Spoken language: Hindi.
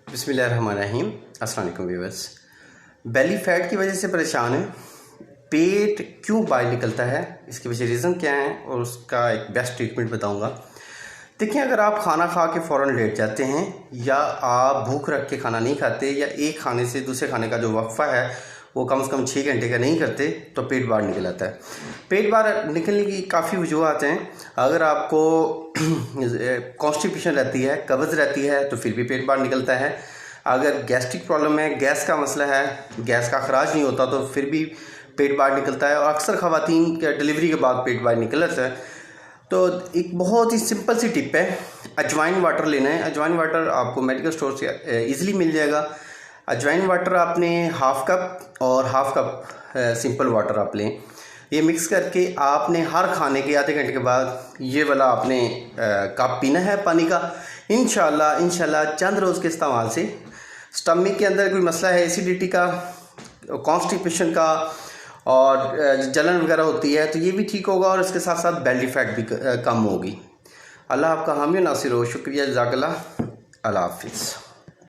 बिस्मिल्लाहिर्रहमानिर्रहीम। अस्सलाम वालेकुम व्यूअर्स। बेली फैट की वजह से परेशान है, पेट क्यों बाहर निकलता है, इसके पीछे रीज़न क्या है और उसका एक बेस्ट ट्रीटमेंट बताऊंगा। देखिए, अगर आप खाना खा के फ़ौरन लेट जाते हैं या आप भूख रख के खाना नहीं खाते या एक खाने से दूसरे खाने का जो वक्फ़ा है वो कम से कम 6 घंटे का नहीं करते तो पेट बाहर निकल आता है। पेट बाहर निकलने की काफ़ी वजूहत हैं। अगर आपको कॉन्स्टिपेशन रहती है, कब्ज़ रहती है तो फिर भी पेट बाहर निकलता है। अगर गैस्ट्रिक प्रॉब्लम है, गैस का मसला है, गैस का खराज नहीं होता तो फिर भी पेट बाहर निकलता है। और अक्सर ख़वातीन के डिलीवरी के बाद पेट बाहर निकलता है। तो एक बहुत ही सिंपल सी टिप है, अजवाइन वाटर लेना है। अजवाइन वाटर आपको मेडिकल स्टोर से ईज़िली मिल जाएगा। अजवाइन वाटर आपने हाफ़ कप और हाफ़ कप सिंपल वाटर आप लें। ये मिक्स करके आपने हर खाने के आधे घंटे के बाद ये वाला आपने कप पीना है पानी का। इंशाल्लाह चंद रोज़ के इस्तेमाल से स्टमक के अंदर कोई मसला है, एसिडिटी का, कॉन्स्टिपेशन का और जलन वगैरह होती है तो ये भी ठीक होगा और इसके साथ साथ बेली फैट भी कम होगी। अल्लाह आपका हामी नासिर हो। शुक्रिया, जज़ाकल्लाह। अल्लाह हाफ़िज़।